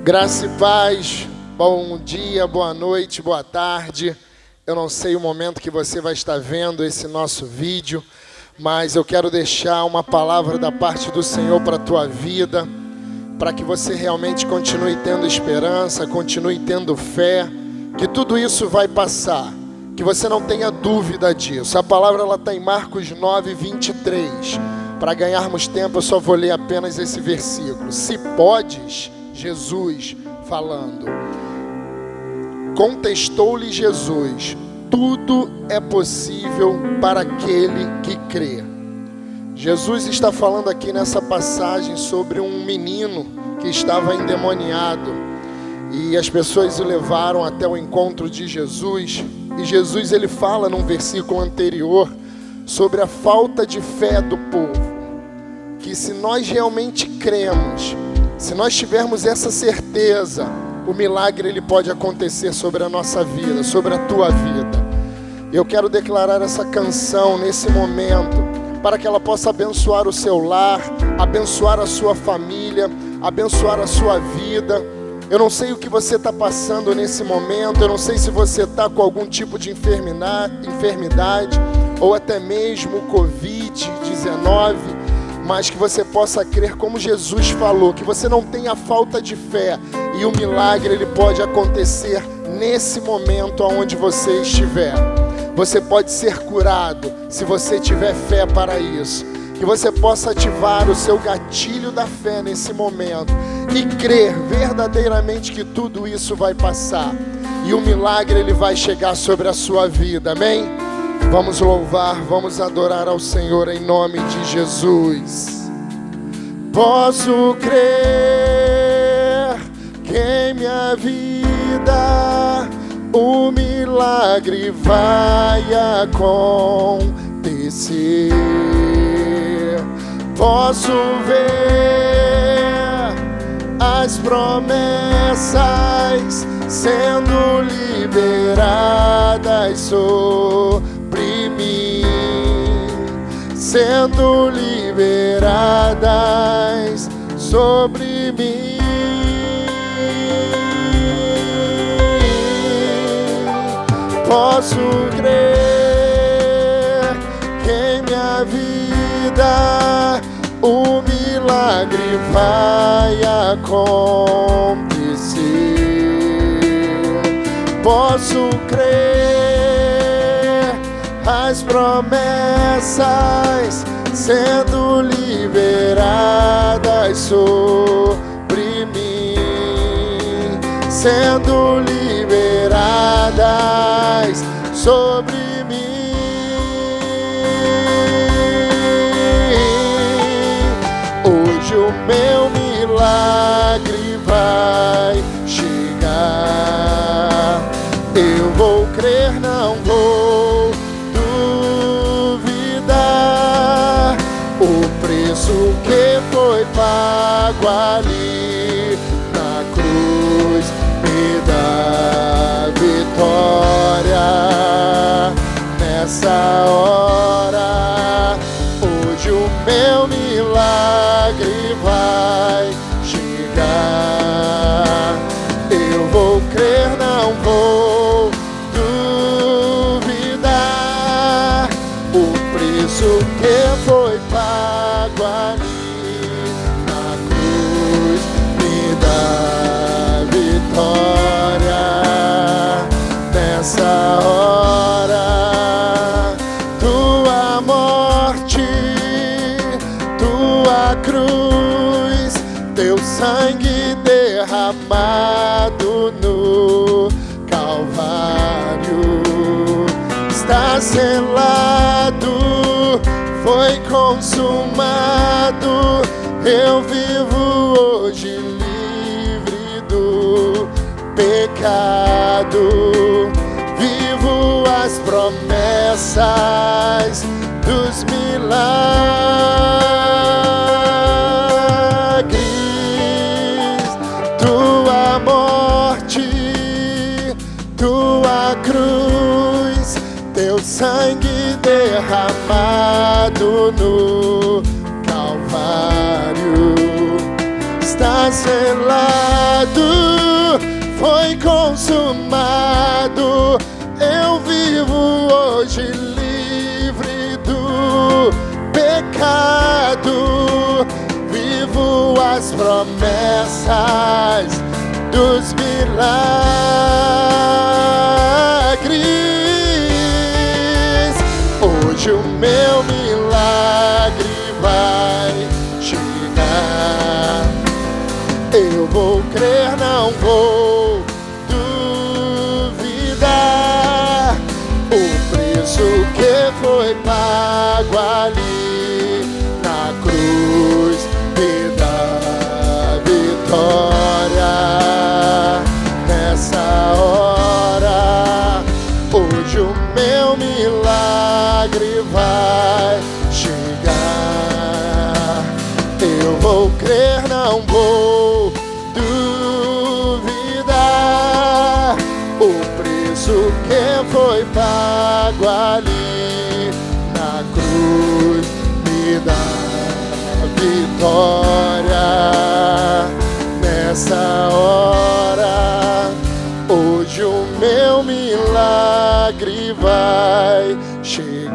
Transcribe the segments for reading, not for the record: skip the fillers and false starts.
Graça e paz, bom dia, boa noite, boa tarde. Eu não sei o momento que você vai estar vendo esse nosso vídeo, mas eu quero deixar uma palavra da parte do Senhor para a tua vida, para que você realmente continue tendo esperança, continue tendo fé, que tudo isso vai passar, que você não tenha dúvida disso. A palavra está em Marcos 9, 23. Para ganharmos tempo, eu só vou ler apenas esse versículo. Se podes... Jesus falando, contestou-lhe Jesus: tudo é possível para aquele que crê. Jesus está falando aqui nessa passagem sobre um menino que estava endemoniado, e as pessoas o levaram até o encontro de Jesus, e Jesus ele fala num versículo anterior sobre a falta de fé do povo, que se nós realmente cremos, se nós tivermos essa certeza, o milagre ele pode acontecer sobre a nossa vida, sobre a tua vida. Eu quero declarar essa canção nesse momento, para que ela possa abençoar o seu lar, abençoar a sua família, abençoar a sua vida. Eu não sei o que você está passando nesse momento, eu não sei se você está com algum tipo de enfermidade, ou até mesmo Covid-19, mas que você possa crer como Jesus falou, que você não tenha falta de fé, e o milagre ele pode acontecer nesse momento onde você estiver. Você pode ser curado se você tiver fé para isso, que você possa ativar o seu gatilho da fé nesse momento, e crer verdadeiramente que tudo isso vai passar, e o milagre ele vai chegar sobre a sua vida, amém? Vamos louvar, vamos adorar ao Senhor em nome de Jesus. Posso crer que em minha vida o milagre vai acontecer. Posso ver as promessas sendo liberadas sobre mim, sendo liberadas sobre mim. Posso crer que em minha vida o milagre vai acontecer. Posso crer as promessas sendo liberadas sobre mim, sendo liberadas sobre mim. Hoje o meu milagre vai chegar. Eu vou crer, não vou duvidar. O preço que foi pago ali na cruz me dá vitória nessa hora. Hoje o meu milagre vai chegar. Eu vou crer, não vou duvidar. O preço que foi pago ali na cruz me dá vitória nessa hora. Tua morte, tua cruz, teu sangue derramado no Calvário está selado, foi consumado. Eu vivo hoje livre do pecado, vivo as promessas dos milagres. Tua morte, tua cruz, teu sangue derramado no Calvário está selado, foi consumado. Eu vivo hoje livre do pecado, vivo as promessas dos milagres. Hoje o meu milagre vai chegar. Eu vou crer, não vou duvidar. O preço que foi pago ali na cruz me dá vitória. Nessa hora, hoje o meu milagre vai chegar. Eu vou crer, não vou duvidar. O preço que foi pago ali na cruz me dá vitória. Nessa hora, hoje o meu milagre vai chegar.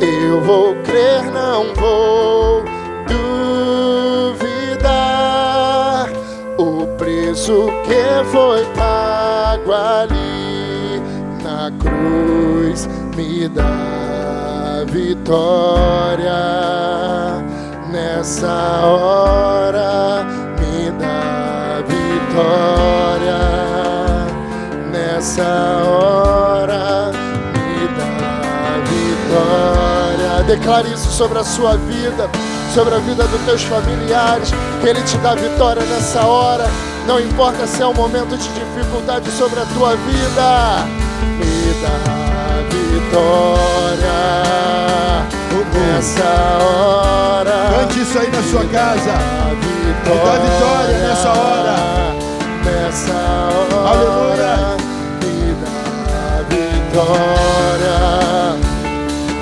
Eu vou crer, não vou duvidar. O preço que foi pago ali na cruz me dá vitória. Nessa hora me dá vitória. Nessa hora me dá vitória. Declare isso sobre a sua vida, sobre a vida dos teus familiares, que Ele te dá vitória nessa hora. Não importa se é um momento de dificuldade sobre a tua vida, me dá vitória. Nessa hora, cante isso aí na sua casa. Me dá vitória nessa hora. Nessa hora, aleluia. Me dá vitória.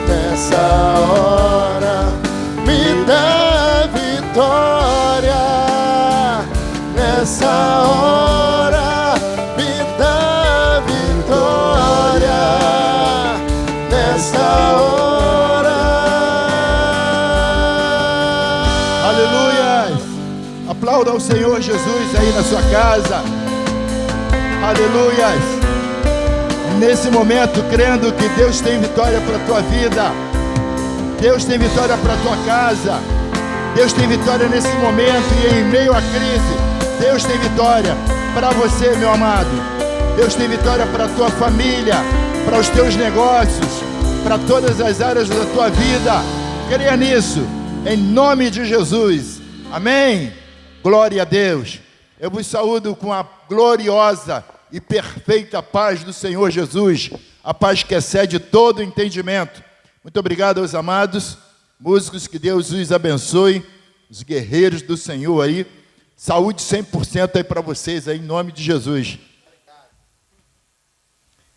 Nessa hora, me dá vitória. Nessa hora, me dá vitória. Nessa hora. Aplauda ao Senhor Jesus aí na sua casa. Aleluia. Nesse momento, crendo que Deus tem vitória para a tua vida. Deus tem vitória para a tua casa. Deus tem vitória nesse momento e em meio à crise. Deus tem vitória para você, meu amado. Deus tem vitória para a tua família, para os teus negócios, para todas as áreas da tua vida. Creia nisso, em nome de Jesus. Amém. Glória a Deus. Eu vos saúdo com a gloriosa e perfeita paz do Senhor Jesus, a paz que excede todo entendimento. Muito obrigado aos amados músicos, que Deus os abençoe, os guerreiros do Senhor aí. Saúde 100% aí para vocês aí, em nome de Jesus.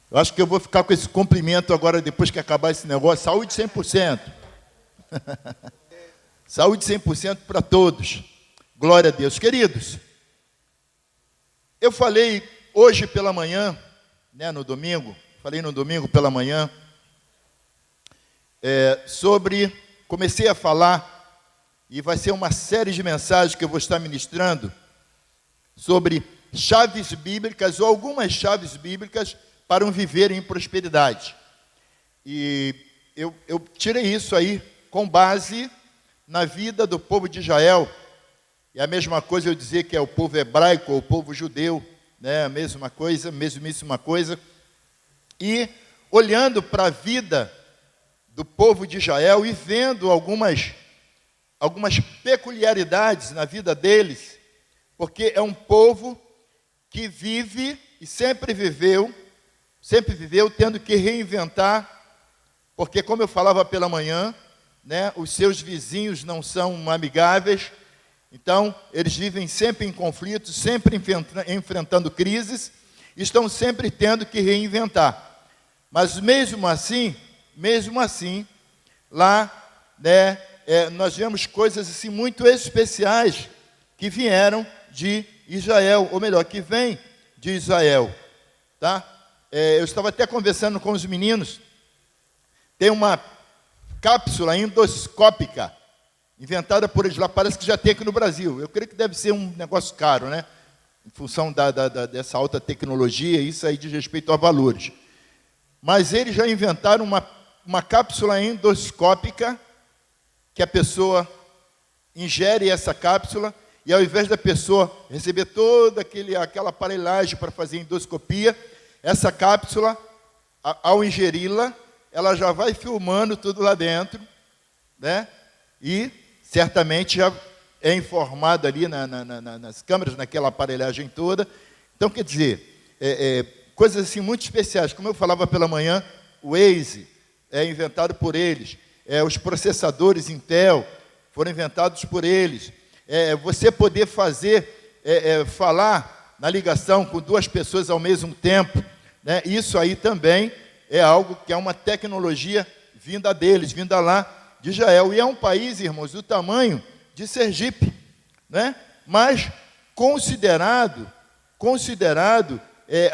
Eu acho que eu vou ficar com esse cumprimento agora, depois que acabar esse negócio. Saúde 100%. Saúde 100% para todos. Glória a Deus. Queridos, eu falei hoje pela manhã, né, no domingo, falei no domingo pela manhã, comecei a falar, e vai ser uma série de mensagens que eu vou estar ministrando, sobre chaves bíblicas, ou algumas chaves bíblicas, para um viver em prosperidade. E eu tirei isso aí com base na vida do povo de Israel. É a mesma coisa eu dizer que é o povo hebraico ou o povo judeu, né? A mesma coisa, mesmíssima coisa. E olhando para a vida do povo de Israel e vendo algumas peculiaridades na vida deles, porque é um povo que vive e sempre viveu tendo que reinventar, porque, como eu falava pela manhã, né, os seus vizinhos não são amigáveis. Então, eles vivem sempre em conflitos, sempre enfrentando crises, estão sempre tendo que reinventar. Mas mesmo assim, lá, né, nós vemos coisas assim muito especiais que vieram de Israel, ou melhor, que vêm de Israel, tá? Eu estava até conversando com os meninos, tem uma cápsula endoscópica, inventada por eles lá, parece que já tem aqui no Brasil. Eu creio que deve ser um negócio caro, né? Em função dessa alta tecnologia, isso aí diz respeito a valores. Mas eles já inventaram uma cápsula endoscópica, que a pessoa ingere essa cápsula, e ao invés da pessoa receber toda aquela aparelhagem para fazer endoscopia, essa cápsula, ao ingeri-la, ela já vai filmando tudo lá dentro, né? E certamente já é informado ali nas câmeras, naquela aparelhagem toda. Então, quer dizer, coisas assim muito especiais. Como eu falava pela manhã, o Waze é inventado por eles. Os processadores Intel foram inventados por eles. Você poder falar na ligação com duas pessoas ao mesmo tempo, né? Isso aí também é algo que é uma tecnologia vinda deles, vinda lá de Israel. E é um país, irmãos, do tamanho de Sergipe, né? Mas considerado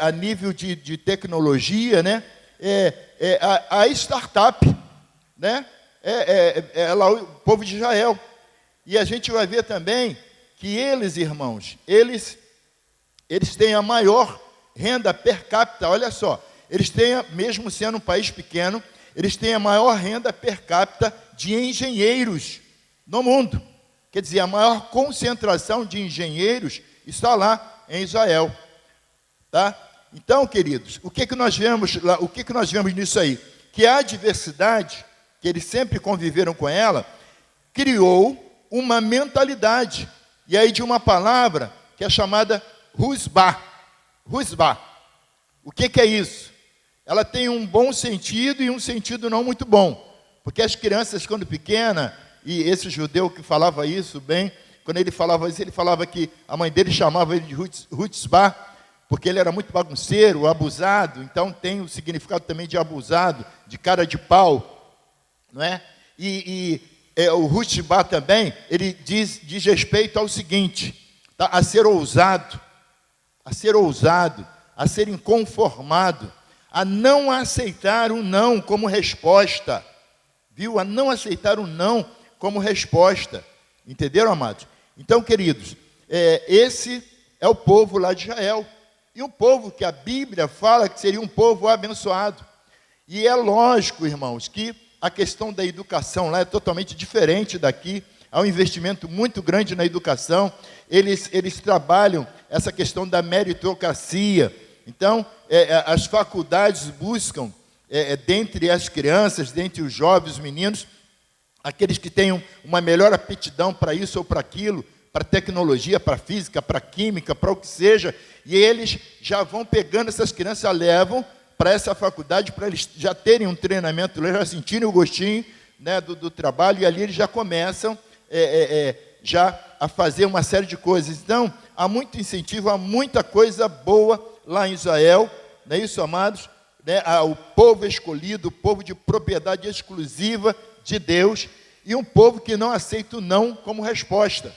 a nível de tecnologia, né? A startup, né? Lá o povo de Israel. E a gente vai ver também que eles, irmãos, eles têm a maior renda per capita. Olha só, eles têm, mesmo sendo um país pequeno, eles têm a maior renda per capita de engenheiros no mundo. Quer dizer, a maior concentração de engenheiros está lá em Israel. Tá? Então, queridos, o que nós vemos lá, o que nós vemos nisso aí? Que a diversidade, que eles sempre conviveram com ela, criou uma mentalidade. E aí de uma palavra que é chamada Rusbá. Rusbá. O que é isso? Ela tem um bom sentido e um sentido não muito bom. Porque as crianças, quando pequenas, e esse judeu que falava isso bem, quando ele falava isso, ele falava que a mãe dele chamava ele de Rutzbá, porque ele era muito bagunceiro, abusado. Então tem o significado também de abusado, de cara de pau, não é? O Rutzbá também, ele diz respeito ao seguinte, tá? a ser ousado, a ser inconformado, a não aceitar o não como resposta, viu? A não aceitar o não como resposta. Entenderam, amados? Então, queridos, esse é o povo lá de Israel. E um povo que a Bíblia fala que seria um povo abençoado. E é lógico, irmãos, que a questão da educação lá é totalmente diferente daqui. Há um investimento muito grande na educação. Eles trabalham essa questão da meritocracia. Então, as faculdades buscam, dentre as crianças, dentre os jovens, os meninos, aqueles que tenham uma melhor aptidão para isso ou para aquilo, para tecnologia, para física, para química, para o que seja, e eles já vão pegando essas crianças, já levam para essa faculdade, para eles já terem um treinamento, já sentirem o gostinho, né, do trabalho, e ali eles já começam já a fazer uma série de coisas. Então, há muito incentivo, há muita coisa boa lá em Israel, não é isso, amados? Né? O povo escolhido, o povo de propriedade exclusiva de Deus, e um povo que não aceita o não como resposta.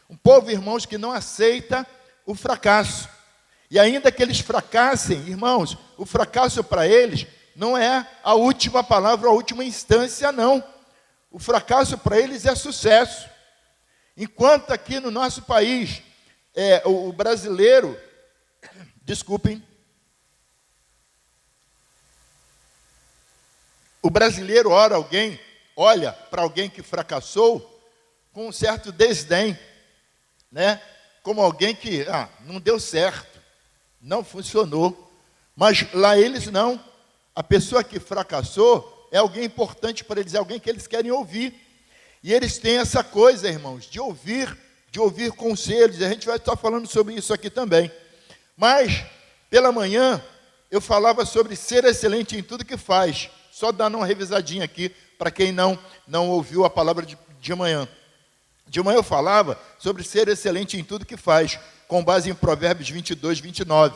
Um povo, irmãos, que não aceita o fracasso. E ainda que eles fracassem, irmãos, o fracasso para eles não é a última palavra, a última instância, não. O fracasso para eles é sucesso. Enquanto aqui no nosso país, o brasileiro, desculpem, o brasileiro olha para alguém que fracassou com um certo desdém, né? Como alguém que não deu certo, não funcionou. Mas lá eles não. A pessoa que fracassou é alguém importante para eles, é alguém que eles querem ouvir. E eles têm essa coisa, irmãos, de ouvir conselhos. A gente vai estar falando sobre isso aqui também. Mas, pela manhã, eu falava sobre ser excelente em tudo que faz. Só dando uma revisadinha aqui, para quem não ouviu a palavra de manhã. De manhã eu falava sobre ser excelente em tudo que faz, com base em Provérbios 22, 29.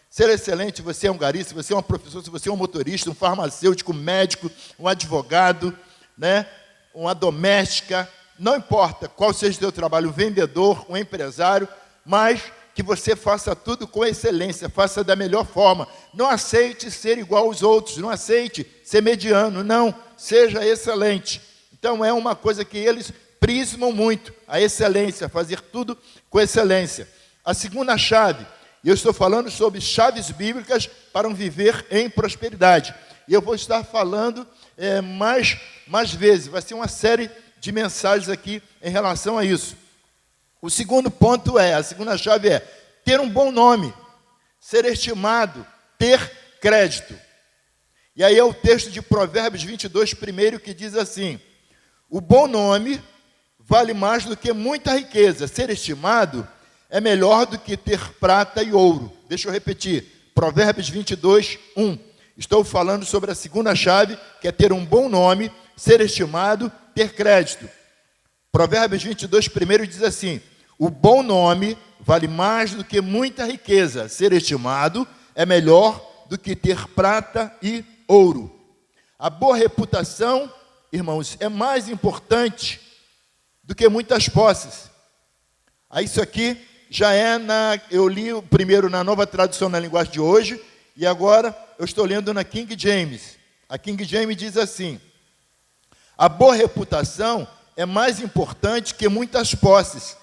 Ser excelente, se você é um gari, se você é um professor, se você é um motorista, um farmacêutico, um médico, um advogado, né? uma doméstica, não importa qual seja o teu trabalho, um vendedor, um empresário, mas que você faça tudo com excelência, faça da melhor forma. Não aceite ser igual aos outros, não aceite ser mediano, não, seja excelente. Então é uma coisa que eles prismam muito, a excelência, fazer tudo com excelência. A segunda chave, e eu estou falando sobre chaves bíblicas para um viver em prosperidade. E eu vou estar falando mais vezes, vai ser uma série de mensagens aqui em relação a isso. O segundo ponto a segunda chave é ter um bom nome, ser estimado, ter crédito. E aí é o texto de Provérbios 22, primeiro, que diz assim: o bom nome vale mais do que muita riqueza, ser estimado é melhor do que ter prata e ouro. Deixa eu repetir, Provérbios 22, 1. Estou falando sobre a segunda chave, que é ter um bom nome, ser estimado, ter crédito. Provérbios 22, primeiro, diz assim: o bom nome vale mais do que muita riqueza, ser estimado é melhor do que ter prata e ouro. A boa reputação, irmãos, é mais importante do que muitas posses. Isso aqui já eu li o primeiro na Nova Tradução na Linguagem de Hoje, e agora eu estou lendo na King James. A King James diz assim: a boa reputação é mais importante que muitas posses.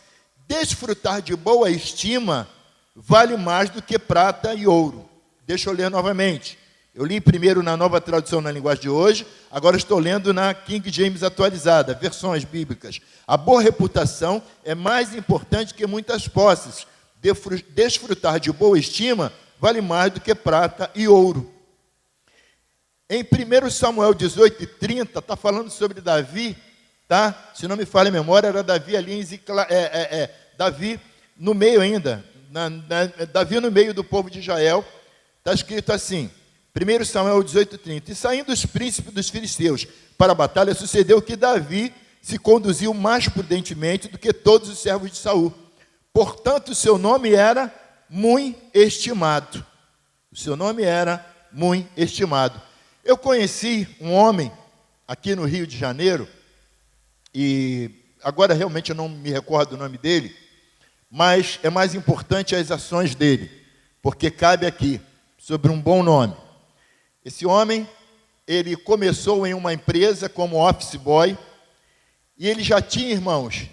Desfrutar de boa estima vale mais do que prata e ouro. Deixa eu ler novamente. Eu li primeiro na Nova Tradução na Linguagem de Hoje, agora estou lendo na King James atualizada, versões bíblicas. A boa reputação é mais importante que muitas posses. Desfrutar de boa estima vale mais do que prata e ouro. Em 1 Samuel 18:30, está falando sobre Davi, tá? Se não me falha a memória, era Davi ali em Ziclag, Davi no meio ainda, Davi no meio do povo de Israel. Está escrito assim, 1 Samuel 18:30, e saindo os príncipes dos filisteus para a batalha, sucedeu que Davi se conduziu mais prudentemente do que todos os servos de Saul. Portanto, o seu nome era muito estimado. O seu nome era muito estimado. Eu conheci um homem aqui no Rio de Janeiro, e agora realmente eu não me recordo o nome dele, mas é mais importante as ações dele, porque cabe aqui, sobre um bom nome. Esse homem, ele começou em uma empresa como office boy, e ele já tinha, irmãos,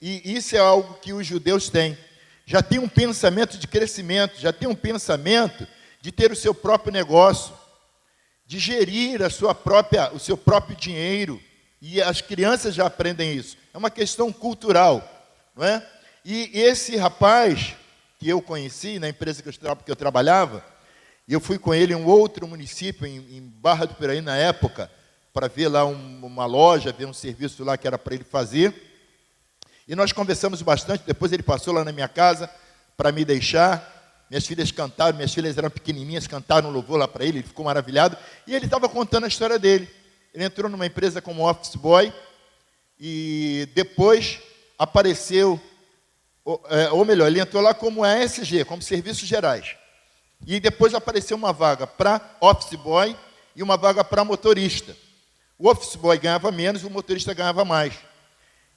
e isso é algo que os judeus têm, já tem um pensamento de crescimento, já tem um pensamento de ter o seu próprio negócio, de gerir o seu próprio dinheiro, e as crianças já aprendem isso. É uma questão cultural, não é? E esse rapaz que eu conheci na empresa que eu trabalhava, e eu fui com ele em um outro município, em Barra do Piraí, na época, para ver lá uma loja, ver um serviço lá que era para ele fazer. E nós conversamos bastante, depois ele passou lá na minha casa para me deixar. Minhas filhas cantaram, minhas filhas eram pequenininhas, cantaram um louvor lá para ele ficou maravilhado. E ele estava contando a história dele. Ele entrou numa empresa como office boy e depois apareceu, ou melhor, ele entrou lá como ASG, como Serviços Gerais. E depois apareceu uma vaga para office boy e uma vaga para motorista. O office boy ganhava menos, o motorista ganhava mais.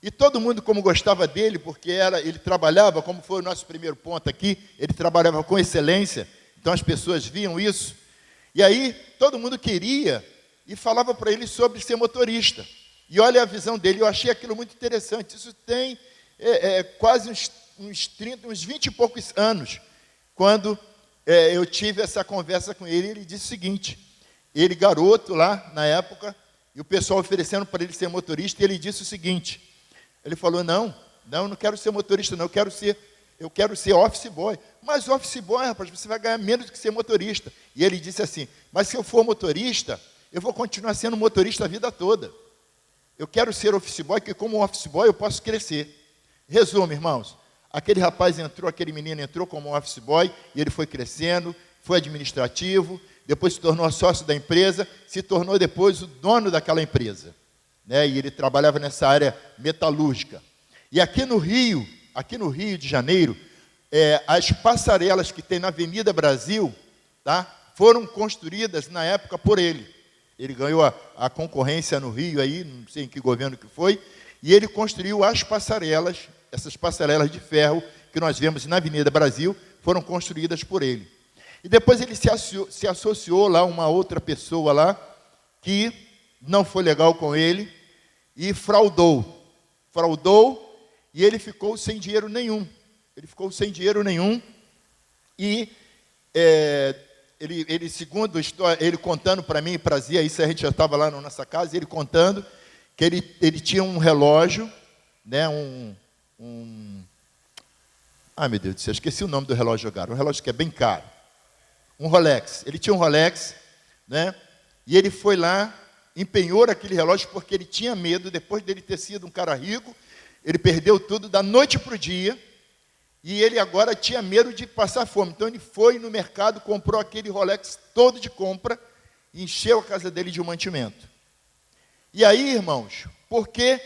E todo mundo, como gostava dele, porque ele trabalhava, como foi o nosso primeiro ponto aqui, ele trabalhava com excelência, então as pessoas viam isso. E aí, todo mundo queria e falava para ele sobre ser motorista. E olha a visão dele, eu achei aquilo muito interessante. Isso tem quase uns 20 e poucos anos, quando eu tive essa conversa com ele, ele disse o seguinte, ele garoto lá, na época, e o pessoal oferecendo para ele ser motorista, e ele disse o seguinte, ele falou, não quero ser motorista, não, eu quero ser office boy. Mas office boy, rapaz, você vai ganhar menos do que ser motorista. E ele disse assim, mas se eu for motorista, eu vou continuar sendo motorista a vida toda. Eu quero ser office boy, porque como office boy eu posso crescer. Resumo, irmãos, aquele menino entrou como office boy, e ele foi crescendo, foi administrativo, depois se tornou sócio da empresa, se tornou depois o dono daquela empresa. Né? E ele trabalhava nessa área metalúrgica. E aqui no Rio de Janeiro, as passarelas que tem na Avenida Brasil, tá, foram construídas na época por ele. Ele ganhou a concorrência no Rio, aí, não sei em que governo que foi, e ele construiu as passarelas, essas passarelas de ferro que nós vemos na Avenida Brasil, foram construídas por ele. E depois ele se associou lá, uma outra pessoa lá, que não foi legal com ele, e fraudou, e ele ficou sem dinheiro nenhum. E ele segundo a história, ele contando para mim, Prazia, isso a gente já estava lá na nossa casa, ele contando que ele tinha um relógio, né, meu Deus do céu, esqueci o nome do relógio agora, um relógio que é bem caro, um Rolex. Ele tinha um Rolex, né, e ele foi lá, empenhou aquele relógio porque ele tinha medo, depois dele ter sido um cara rico, ele perdeu tudo da noite para o dia, e ele agora tinha medo de passar fome. Então ele foi no mercado, comprou aquele Rolex todo de compra, e encheu a casa dele de mantimento. E aí, irmãos, porque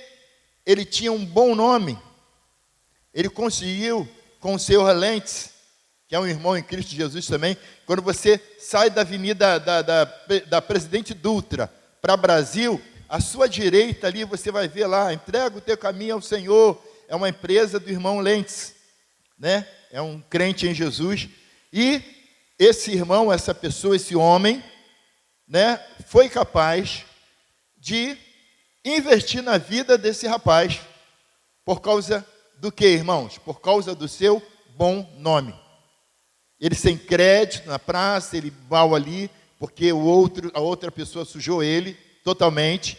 ele tinha um bom nome, ele conseguiu, com o seu Lentz, que é um irmão em Cristo Jesus também, quando você sai da avenida da Presidente Dutra para Brasil, à sua direita ali você vai ver lá, entrega o teu caminho ao Senhor, é uma empresa do irmão Lentz, né? É um crente em Jesus, e esse irmão, essa pessoa, esse homem, né, foi capaz de investir na vida desse rapaz, por causa do que, irmãos? Por causa do seu bom nome. Ele sem crédito na praça, ele mal ali, porque a outra pessoa sujou ele totalmente,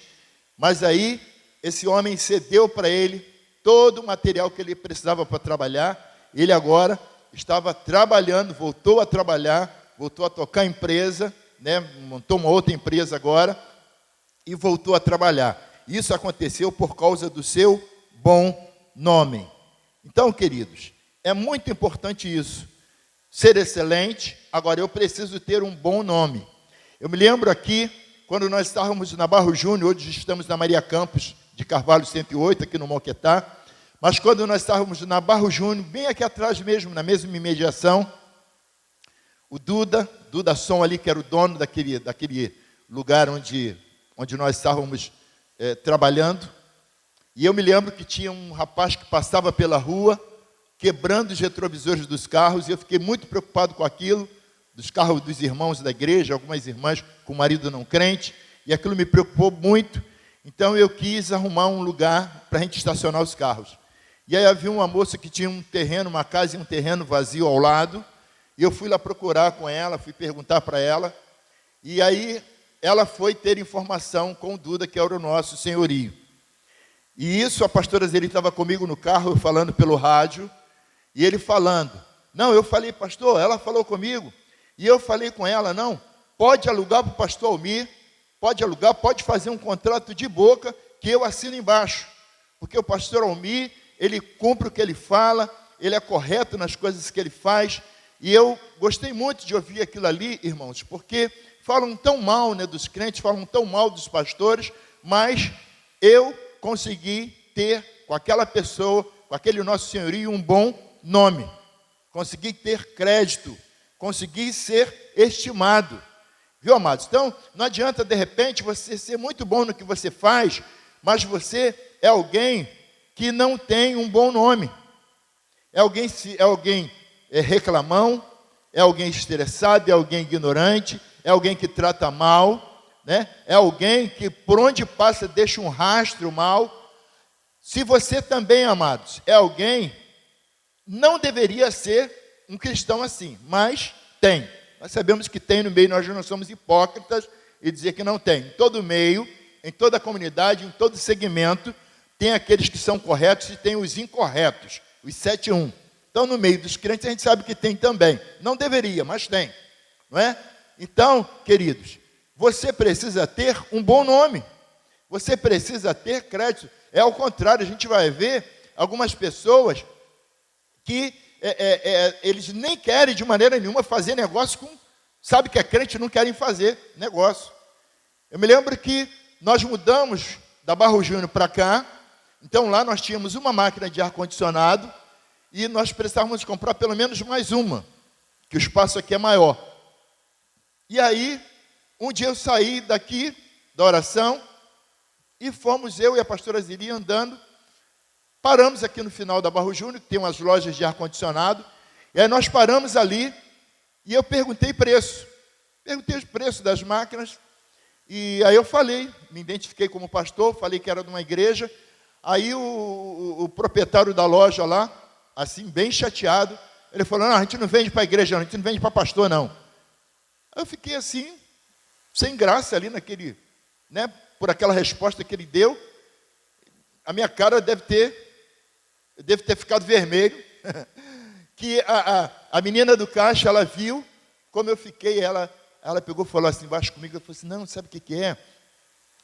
mas aí esse homem cedeu para ele todo o material que ele precisava para trabalhar. Ele agora estava trabalhando, voltou a trabalhar, voltou a tocar a empresa, né, montou uma outra empresa agora, e voltou a trabalhar. Isso aconteceu por causa do seu bom nome. Então, queridos, é muito importante isso. Ser excelente, agora eu preciso ter um bom nome. Eu me lembro aqui, quando nós estávamos na Barro Júnior, hoje estamos na Maria Campos de Carvalho 108, aqui no Moquetá, mas quando nós estávamos na Barro Júnior, bem aqui atrás mesmo, na mesma imediação, o Duda Som ali, que era o dono daquele lugar onde nós estávamos trabalhando, e eu me lembro que tinha um rapaz que passava pela rua, quebrando os retrovisores dos carros, e eu fiquei muito preocupado com aquilo, dos carros dos irmãos da igreja, algumas irmãs com marido não crente, e aquilo me preocupou muito. Então eu quis arrumar um lugar para a gente estacionar os carros. E aí havia uma moça que tinha um terreno, uma casa e um terreno vazio ao lado, e eu fui lá procurar com ela, fui perguntar para ela, e aí ela foi ter informação com o Duda, que era o nosso senhorio. E isso, a pastora Zeli estava comigo no carro, falando pelo rádio, e ele falando. Não, eu falei, pastor, ela falou comigo, e eu falei com ela, não, pode alugar para o pastor Almir, pode alugar, pode fazer um contrato de boca, que eu assino embaixo. Porque o pastor Almir, ele cumpre o que ele fala, ele é correto nas coisas que ele faz, e eu gostei muito de ouvir aquilo ali, irmãos, porque falam tão mal, né, dos crentes, falam tão mal dos pastores, mas eu consegui ter com aquela pessoa, com aquele nosso senhorio, um bom nome. Consegui ter crédito, consegui ser estimado. Viu, amados? Então, não adianta, de repente, você ser muito bom no que você faz, mas você é alguém que não tem um bom nome. É alguém reclamão, é alguém estressado, é alguém ignorante, é alguém que trata mal, né? É alguém que por onde passa deixa um rastro mal. Se você também, amados, é alguém, não deveria ser um cristão assim, mas tem. Nós sabemos que tem no meio, nós não somos hipócritas e dizer que não tem. Em todo meio, em toda comunidade, em todo segmento, tem aqueles que são corretos e tem os incorretos, os 7-1. Então, no meio dos crentes, a gente sabe que tem também. Não deveria, mas tem, não é? Então, queridos, você precisa ter um bom nome. Você precisa ter crédito. É ao contrário, a gente vai ver algumas pessoas que eles nem querem de maneira nenhuma fazer negócio com... Sabe que é crente e não querem fazer negócio. Eu me lembro que nós mudamos da Barro Júnior para cá. Então lá nós tínhamos uma máquina de ar-condicionado e nós precisávamos comprar pelo menos mais uma, que o espaço aqui é maior. E aí um dia eu saí daqui da oração e fomos eu e a pastora Ziri andando. Paramos aqui no final da Barro Júnior, que tem umas lojas de ar-condicionado. E aí nós paramos ali e eu perguntei preço. Perguntei o preço das máquinas. E aí eu falei, me identifiquei como pastor, falei que era de uma igreja. Aí o proprietário da loja lá, assim, bem chateado, ele falou, não, a gente não vende para a igreja, não, a gente não vende para pastor, não. Aí eu fiquei assim, sem graça ali naquele, né, por aquela resposta que ele deu. A minha cara deve ter ficado vermelho. Que a menina do caixa, ela viu como eu fiquei, ela pegou e falou assim embaixo comigo, eu falei assim, não, sabe o que é?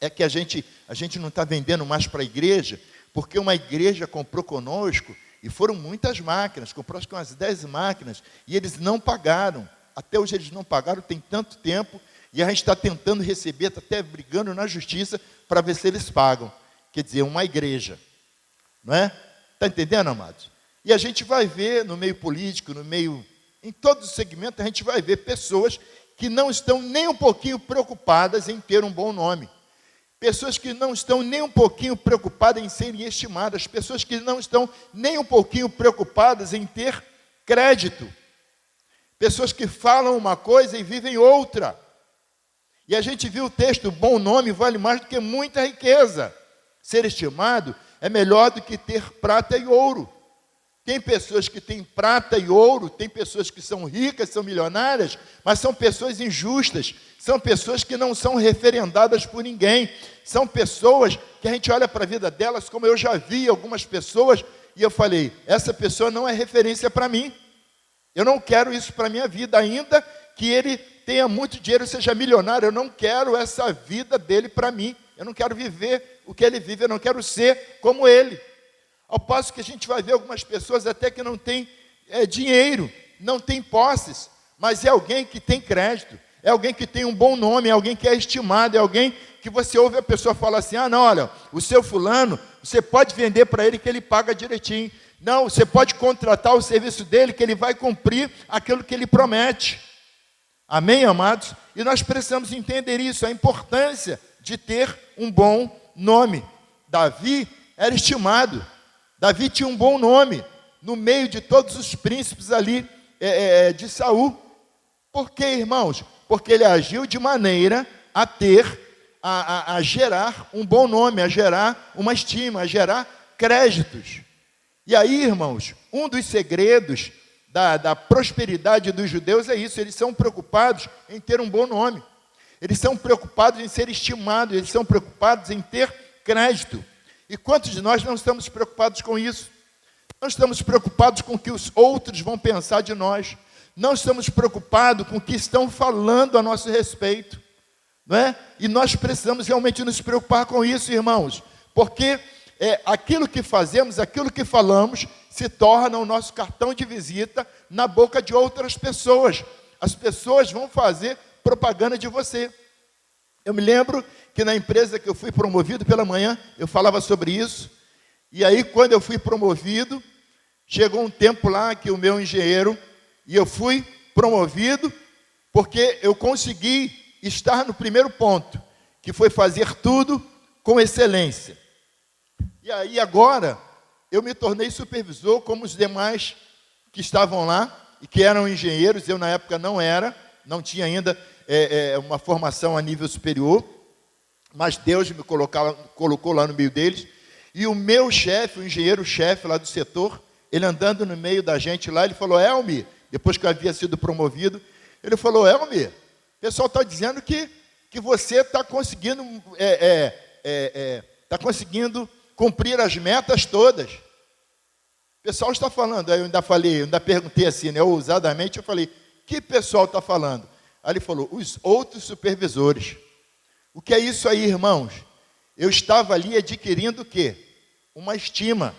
É que a gente não está vendendo mais para a igreja, porque uma igreja comprou conosco, e foram muitas máquinas, comprou acho que umas 10 máquinas, e eles não pagaram. Até hoje eles não pagaram, tem tanto tempo, e a gente está tentando receber, está até brigando na justiça, para ver se eles pagam. Quer dizer, uma igreja. Não é? Está entendendo, amados? E a gente vai ver no meio político, em todos os segmentos, a gente vai ver pessoas que não estão nem um pouquinho preocupadas em ter um bom nome. Pessoas que não estão nem um pouquinho preocupadas em serem estimadas. Pessoas que não estão nem um pouquinho preocupadas em ter crédito. Pessoas que falam uma coisa e vivem outra. E a gente viu o texto, bom nome vale mais do que muita riqueza. Ser estimado é melhor do que ter prata e ouro. Tem pessoas que têm prata e ouro, tem pessoas que são ricas, são milionárias, mas são pessoas injustas, são pessoas que não são referendadas por ninguém, são pessoas que a gente olha para a vida delas, como eu já vi algumas pessoas, e eu falei, essa pessoa não é referência para mim, eu não quero isso para a minha vida, ainda que ele tenha muito dinheiro, seja milionário, eu não quero essa vida dele para mim, eu não quero viver o que ele vive, eu não quero ser como ele. Ao passo que a gente vai ver algumas pessoas até que não têm dinheiro, não têm posses, mas é alguém que tem crédito, é alguém que tem um bom nome, é alguém que é estimado, é alguém que você ouve a pessoa falar assim, não, olha, o seu fulano, você pode vender para ele que ele paga direitinho. Não, você pode contratar o serviço dele que ele vai cumprir aquilo que ele promete. Amém, amados? E nós precisamos entender isso, a importância de ter um bom nome. Davi era estimado. Davi tinha um bom nome no meio de todos os príncipes ali de Saul. Por quê, irmãos? Porque ele agiu de maneira a gerar um bom nome, a gerar uma estima, a gerar créditos. E aí, irmãos, um dos segredos da prosperidade dos judeus é isso, eles são preocupados em ter um bom nome. Eles são preocupados em ser estimados, eles são preocupados em ter crédito. E quantos de nós não estamos preocupados com isso? Não estamos preocupados com o que os outros vão pensar de nós. Não estamos preocupados com o que estão falando a nosso respeito. Não é? E nós precisamos realmente nos preocupar com isso, irmãos. Porque aquilo que fazemos, aquilo que falamos, se torna o nosso cartão de visita na boca de outras pessoas. As pessoas vão fazer propaganda de você. Eu me lembro que na empresa que eu fui promovido pela manhã, eu falava sobre isso. E aí, quando eu fui promovido, chegou um tempo lá que o meu engenheiro, e eu fui promovido porque eu consegui estar no primeiro ponto, que foi fazer tudo com excelência. E aí, agora, eu me tornei supervisor, como os demais que estavam lá, e que eram engenheiros. Eu, na época, não tinha ainda uma formação a nível superior, mas Deus me colocou lá no meio deles, e o meu chefe, o engenheiro-chefe lá do setor, ele andando no meio da gente lá, ele falou, Elmi, depois que eu havia sido promovido, ele falou, Elmi, o pessoal está dizendo que você está conseguindo, conseguindo cumprir as metas todas. O pessoal está falando, aí eu ainda perguntei assim, né, ousadamente, eu falei, que pessoal está falando? Aí ele falou, os outros supervisores. O que é isso aí, irmãos? Eu estava ali adquirindo o quê? Uma estima.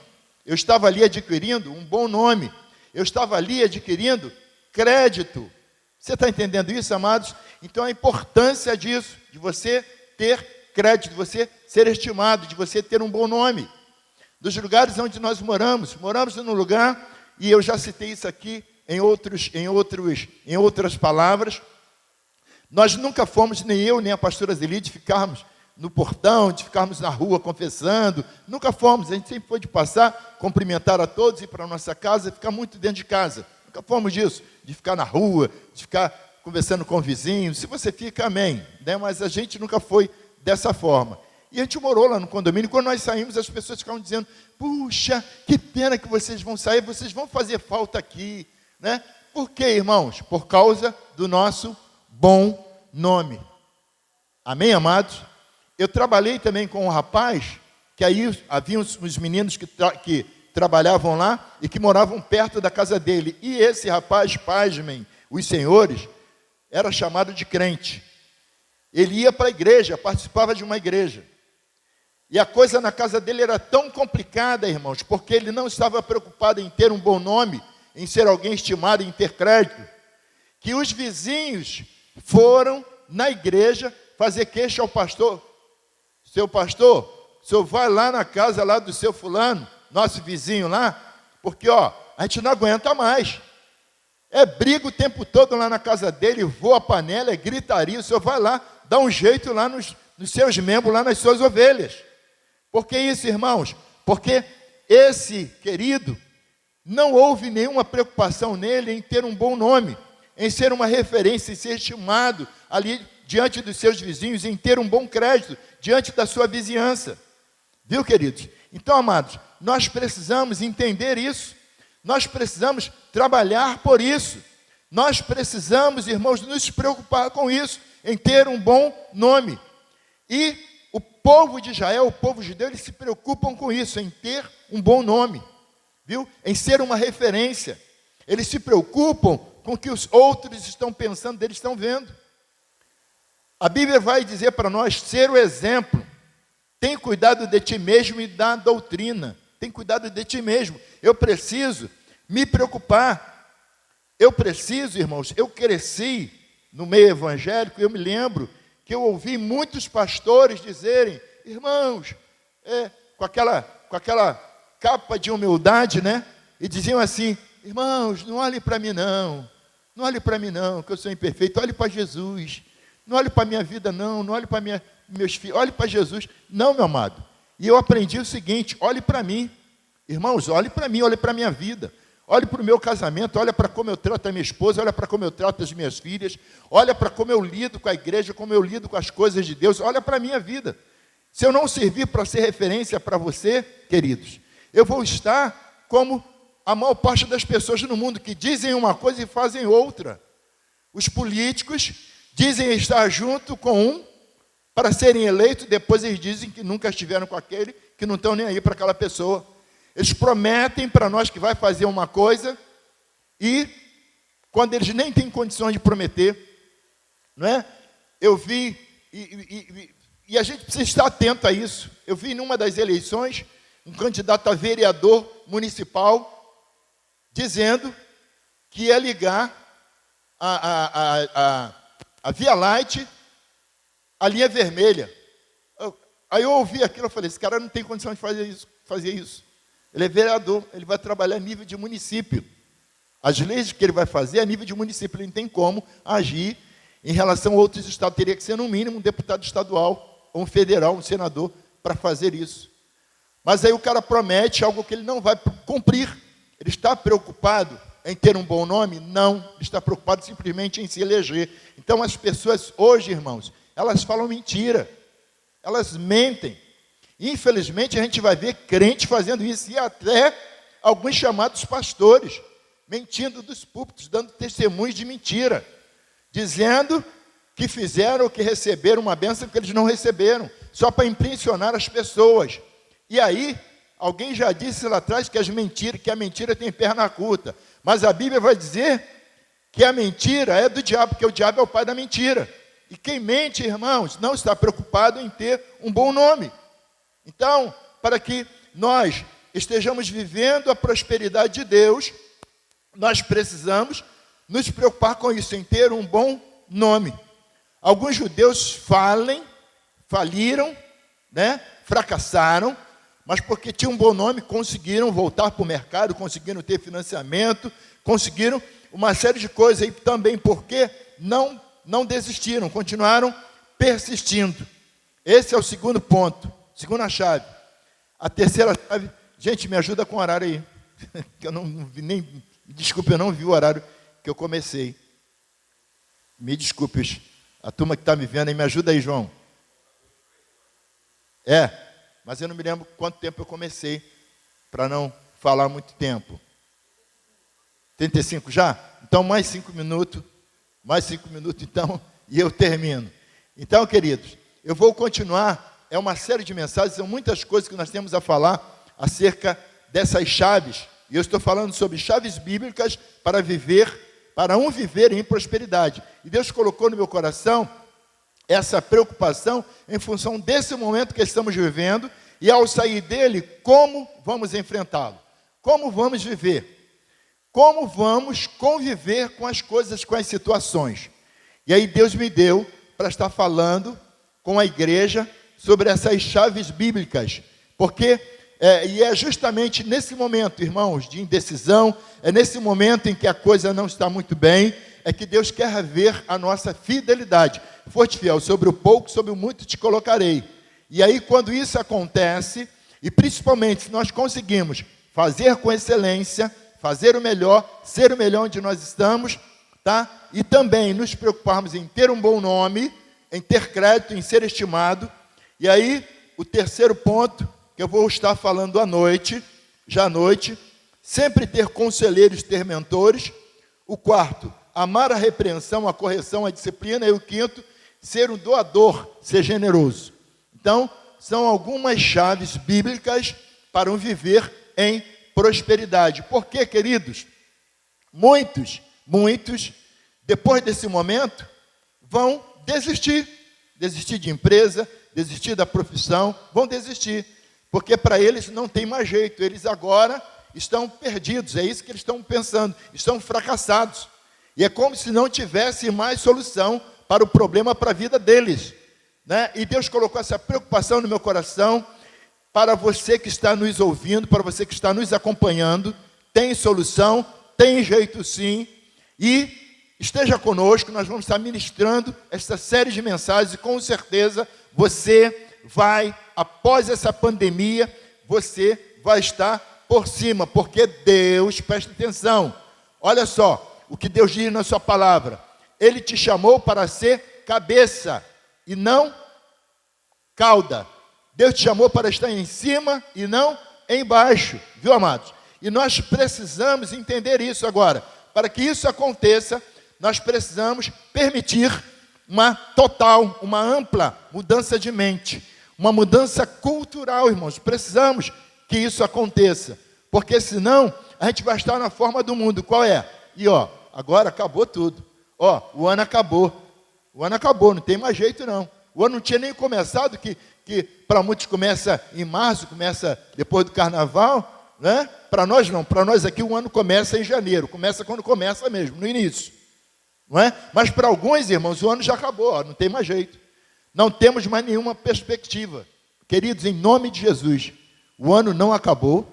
Eu estava ali adquirindo um bom nome. Eu estava ali adquirindo crédito. Você está entendendo isso, amados? Então a importância disso, de você ter crédito, de você ser estimado, de você ter um bom nome. Dos lugares onde nós moramos num lugar, e eu já citei isso aqui em outras palavras. Nós nunca fomos, nem eu, nem a pastora Zeli, de ficarmos no portão, de ficarmos na rua confessando. Nunca fomos. A gente sempre foi de passar, cumprimentar a todos, ir para a nossa casa e ficar muito dentro de casa. Nunca fomos disso, de ficar na rua, de ficar conversando com o vizinho. Se você fica, amém. Né? Mas a gente nunca foi dessa forma. E a gente morou lá no condomínio. Quando nós saímos, as pessoas ficavam dizendo: puxa, que pena que vocês vão sair, vocês vão fazer falta aqui. Né? Por quê, irmãos? Por causa do nosso bom nome. Amém, amados? Eu trabalhei também com um rapaz, que aí havia uns meninos que trabalhavam lá e que moravam perto da casa dele. E esse rapaz, pasmem, os senhores, era chamado de crente. Ele ia para a igreja, participava de uma igreja. E a coisa na casa dele era tão complicada, irmãos, porque ele não estava preocupado em ter um bom nome, em ser alguém estimado, em ter crédito, que os vizinhos foram na igreja fazer queixa ao pastor. Seu pastor, o senhor vai lá na casa lá do seu fulano, nosso vizinho lá, porque a gente não aguenta mais. É briga o tempo todo lá na casa dele, voa a panela, é gritaria. O senhor vai lá, dá um jeito lá nos seus membros, lá nas suas ovelhas. Por que isso, irmãos? Porque esse querido, não houve nenhuma preocupação nele em ter um bom nome, em ser uma referência, em ser estimado ali diante dos seus vizinhos, em ter um bom crédito diante da sua vizinhança. Viu, queridos? Então, amados, nós precisamos entender isso. Nós precisamos trabalhar por isso. Nós precisamos, irmãos, nos preocupar com isso, em ter um bom nome. E o povo de Israel, o povo judeu, eles se preocupam com isso, em ter um bom nome, viu? Em ser uma referência. Eles se preocupam com o que os outros estão pensando, eles estão vendo. A Bíblia vai dizer para nós ser o exemplo. Tem cuidado de ti mesmo e da doutrina. Tem cuidado de ti mesmo. Eu preciso me preocupar. Eu preciso, irmãos, eu cresci no meio evangélico, eu me lembro que eu ouvi muitos pastores dizerem: irmãos, com aquela capa de humildade, né? E diziam assim: irmãos, não olhe para mim não olhe para mim não, que eu sou imperfeito, olhe para Jesus. Não olhe para a minha vida não olhe para meus filhos, olhe para Jesus. Não, meu amado. E eu aprendi o seguinte: olhe para mim. Irmãos, olhe para mim, olhe para a minha vida. Olhe para o meu casamento, olha para como eu trato a minha esposa, olha para como eu trato as minhas filhas, olha para como eu lido com a igreja, como eu lido com as coisas de Deus, olha para a minha vida. Se eu não servir para ser referência para você, queridos, eu vou estar como a maior parte das pessoas no mundo, que dizem uma coisa e fazem outra. Os políticos dizem estar junto com um para serem eleitos, depois eles dizem que nunca estiveram com aquele, que não estão nem aí para aquela pessoa. Eles prometem para nós que vai fazer uma coisa e, quando eles nem têm condições de prometer, não é? Eu vi, e a gente precisa estar atento a isso. Eu vi numa das eleições um candidato a vereador municipal dizendo que ia ligar a Via Light, a linha vermelha. Aí eu ouvi aquilo e falei: esse cara não tem condição de fazer isso. Ele é vereador, ele vai trabalhar a nível de município. As leis que ele vai fazer é a nível de município, ele não tem como agir em relação a outros estados. Teria que ser, no mínimo, um deputado estadual, ou um federal, um senador, para fazer isso. Mas aí o cara promete algo que ele não vai cumprir. Ele está preocupado em ter um bom nome? Não. Ele está preocupado simplesmente em se eleger. Então as pessoas hoje, irmãos, elas falam mentira. Elas mentem. Infelizmente a gente vai ver crente fazendo isso, e até alguns chamados pastores mentindo dos púlpitos, dando testemunhos de mentira, dizendo que fizeram ou que receberam uma bênção que eles não receberam, só para impressionar as pessoas. E aí, alguém já disse lá atrás que a mentira tem perna curta, mas a Bíblia vai dizer que a mentira é do diabo, porque o diabo é o pai da mentira. E quem mente, irmãos, não está preocupado em ter um bom nome. Então, para que nós estejamos vivendo a prosperidade de Deus, nós precisamos nos preocupar com isso, em ter um bom nome. Alguns judeus faliram, né? Fracassaram, mas porque tinham um bom nome, conseguiram voltar para o mercado, conseguiram ter financiamento, conseguiram uma série de coisas, e também porque não não desistiram, continuaram persistindo. Esse é o segundo ponto, segunda chave. A terceira chave, gente, me ajuda com o horário aí. Que eu não vi nem, desculpe, eu não vi o horário que eu comecei. Me desculpe, a turma que está me vendo aí, me ajuda aí, João. Mas eu não me lembro quanto tempo eu comecei, para não falar muito tempo. 35 já? Então mais 5 minutos, então, e eu termino. Então, queridos, eu vou continuar, é uma série de mensagens, são muitas coisas que nós temos a falar acerca dessas chaves, e eu estou falando sobre chaves bíblicas para um viver em prosperidade. E Deus colocou no meu coração essa preocupação em função desse momento que estamos vivendo, e ao sair dele, como vamos enfrentá-lo? Como vamos viver? Como vamos conviver com as coisas, com as situações? E aí Deus me deu para estar falando com a igreja sobre essas chaves bíblicas, porque e é justamente nesse momento, irmãos, de indecisão, é nesse momento em que a coisa não está muito bem, é que Deus quer ver a nossa fidelidade. Foste fiel sobre o pouco, sobre o muito te colocarei. E aí, quando isso acontece, e principalmente se nós conseguimos fazer com excelência, fazer o melhor, ser o melhor onde nós estamos, tá? E também nos preocuparmos em ter um bom nome, em ter crédito, em ser estimado. E aí, o terceiro ponto, que eu vou estar falando já à noite, sempre ter conselheiros, ter mentores. O quarto, amar a repreensão, a correção, a disciplina. E o quinto, ser um doador, ser generoso. Então, são algumas chaves bíblicas para um viver em prosperidade. Por quê, queridos? Muitos, depois desse momento, vão desistir de empresa, desistir da profissão, vão desistir, porque para eles não tem mais jeito, eles agora estão perdidos, é isso que eles estão pensando, estão fracassados, e é como se não tivesse mais solução para o problema, para a vida deles, né? E Deus colocou essa preocupação no meu coração, para você que está nos ouvindo, para você que está nos acompanhando, tem solução, tem jeito sim, e esteja conosco, nós vamos estar ministrando esta série de mensagens, e com certeza você vai, após essa pandemia, você vai estar por cima, porque Deus, preste atenção, olha só, o que Deus diz na sua palavra, Ele te chamou para ser cabeça, e não cauda. Deus te chamou para estar em cima e não embaixo, viu, amados? E nós precisamos entender isso agora. Para que isso aconteça, nós precisamos permitir uma total, uma ampla mudança de mente, uma mudança cultural, irmãos. Precisamos que isso aconteça, porque senão a gente vai estar na forma do mundo. Qual é? E agora acabou tudo. O ano acabou, não tem mais jeito não. O ano não tinha nem começado, que para muitos começa em março, começa depois do carnaval, né? Para nós não, para nós aqui o ano começa em janeiro, começa quando começa mesmo, no início, não é? Mas para alguns, irmãos, o ano já acabou, não tem mais jeito, não temos mais nenhuma perspectiva. Queridos, em nome de Jesus, o ano não acabou,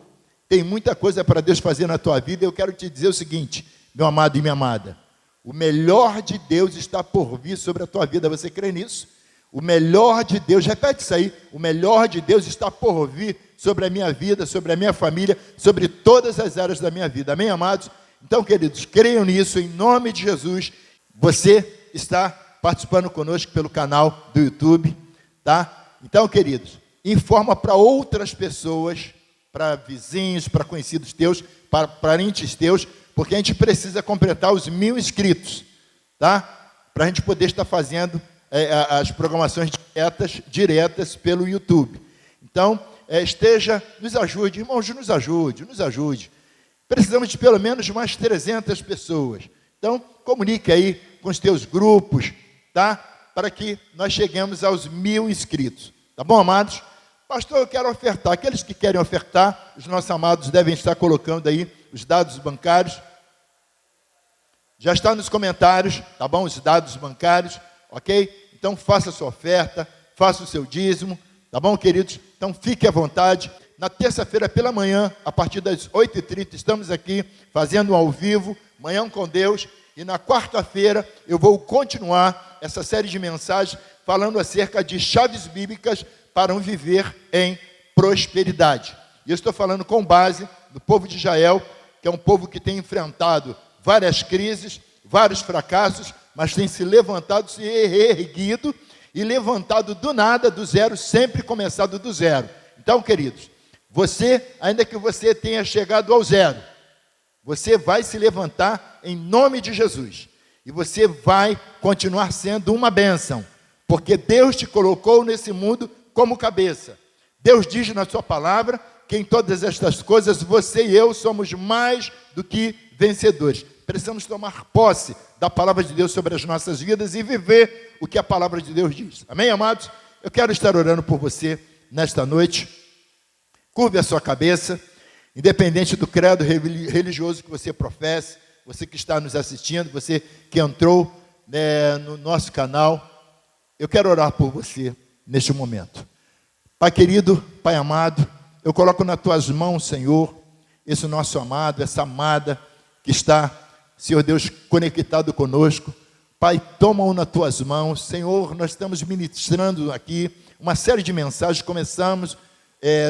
tem muita coisa para Deus fazer na tua vida. Eu quero te dizer o seguinte, meu amado e minha amada, o melhor de Deus está por vir sobre a tua vida, você crê nisso? O melhor de Deus, repete isso aí, o melhor de Deus está por vir sobre a minha vida, sobre a minha família, sobre todas as áreas da minha vida. Amém, amados? Então, queridos, creiam nisso, em nome de Jesus. Você está participando conosco pelo canal do YouTube, tá? Então, queridos, informa para outras pessoas, para vizinhos, para conhecidos teus, para parentes teus, porque a gente precisa completar os 1000 inscritos, tá? Para a gente poder estar fazendo as programações diretas pelo YouTube. Então, nos ajude, irmãos, nos ajude. Precisamos de pelo menos mais 300 pessoas. Então, comunique aí com os teus grupos, tá? Para que nós cheguemos aos 1000 inscritos. Tá bom, amados? Pastor, eu quero ofertar. Aqueles que querem ofertar, os nossos amados devem estar colocando aí os dados bancários. Já está nos comentários, tá bom? Os dados bancários, ok? Então, faça a sua oferta, faça o seu dízimo, tá bom, queridos? Então, fique à vontade. Na terça-feira pela manhã, a partir das 8h30, estamos aqui fazendo um ao vivo, Manhã com Deus. e na quarta-feira eu vou continuar essa série de mensagens falando acerca de chaves bíblicas para um viver em prosperidade. E eu estou falando com base no povo de Israel, que é um povo que tem enfrentado várias crises, vários fracassos, mas tem se levantado, se erguido e levantado do nada, do zero, sempre começado do zero. Então, queridos, você, ainda que você tenha chegado ao zero, você vai se levantar em nome de Jesus. E você vai continuar sendo uma bênção, porque Deus te colocou nesse mundo como cabeça. Deus diz na sua palavra que em todas estas coisas você e eu somos mais do que vencedores. Precisamos tomar posse da palavra de Deus sobre as nossas vidas e viver o que a palavra de Deus diz. Amém, amados? Eu quero estar orando por você nesta noite. Curve a sua cabeça, independente do credo religioso que você professe, você que está nos assistindo, você que entrou no nosso canal, eu quero orar por você neste momento. Pai querido, Pai amado, eu coloco nas tuas mãos, Senhor, esse nosso amado, essa amada que está, Senhor Deus, conectado conosco. Pai, toma-o nas tuas mãos. Senhor, nós estamos ministrando aqui uma série de mensagens. Começamos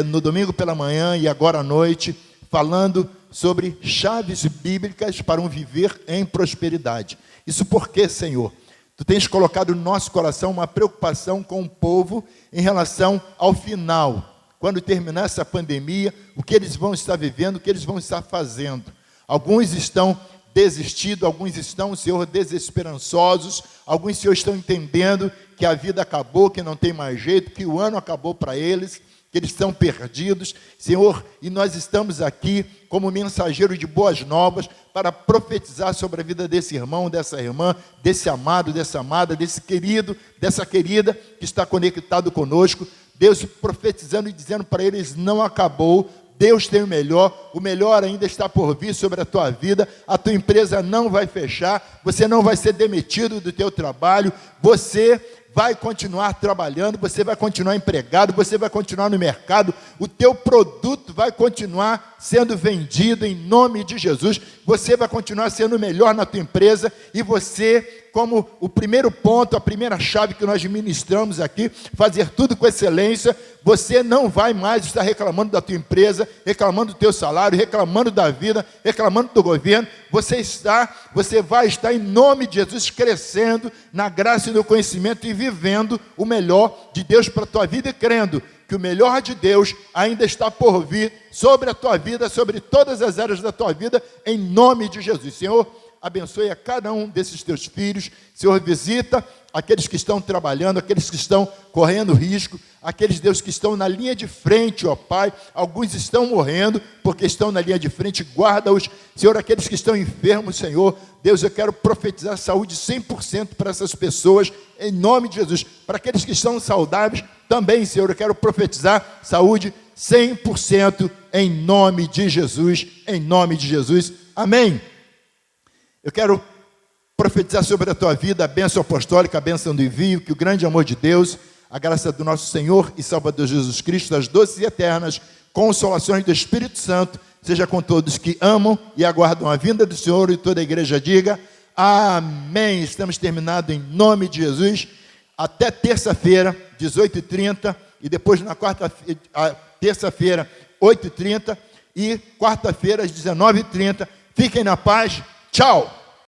no domingo pela manhã e agora à noite, falando sobre chaves bíblicas para um viver em prosperidade. Isso porque, Senhor, Tu tens colocado no nosso coração uma preocupação com o povo em relação ao final. Quando terminar essa pandemia, o que eles vão estar vivendo, o que eles vão estar fazendo. Alguns estão desistindo, alguns estão, Senhor, desesperançosos, alguns, Senhor, estão entendendo que a vida acabou, que não tem mais jeito, que o ano acabou para eles, que eles estão perdidos, Senhor, e nós estamos aqui como mensageiro de boas novas para profetizar sobre a vida desse irmão, dessa irmã, desse amado, dessa amada, desse querido, dessa querida que está conectado conosco. Deus profetizando e dizendo para eles, não acabou, Deus tem o melhor ainda está por vir sobre a tua vida, a tua empresa não vai fechar, você não vai ser demitido do teu trabalho, você vai continuar trabalhando, você vai continuar empregado, você vai continuar no mercado, o teu produto vai continuar sendo vendido em nome de Jesus, você vai continuar sendo o melhor na tua empresa e você, como o primeiro ponto, a primeira chave que nós ministramos aqui, fazer tudo com excelência, você não vai mais estar reclamando da tua empresa, reclamando do teu salário, reclamando da vida, reclamando do governo, você vai estar em nome de Jesus crescendo na graça e no conhecimento e vivendo o melhor de Deus para a tua vida e crendo que o melhor de Deus ainda está por vir sobre a tua vida, sobre todas as áreas da tua vida, em nome de Jesus. Senhor, abençoe a cada um desses teus filhos. Senhor, visita aqueles que estão trabalhando, aqueles que estão correndo risco, aqueles, Deus, que estão na linha de frente, ó Pai. Alguns estão morrendo porque estão na linha de frente. Guarda-os, Senhor, aqueles que estão enfermos, Senhor. Deus, eu quero profetizar saúde 100% para essas pessoas, em nome de Jesus. Para aqueles que estão saudáveis, também, Senhor, eu quero profetizar saúde 100% em nome de Jesus, em nome de Jesus. Amém. Eu quero profetizar sobre a tua vida a bênção apostólica, a bênção do envio, que o grande amor de Deus, a graça do nosso Senhor e Salvador Jesus Cristo, as doces e eternas consolações do Espírito Santo, seja com todos que amam e aguardam a vinda do Senhor, e toda a igreja diga amém. Estamos terminados em nome de Jesus. Até terça-feira, 18h30, e depois na terça-feira, 8h30, e quarta-feira, às 19h30. Fiquem na paz. Tchau!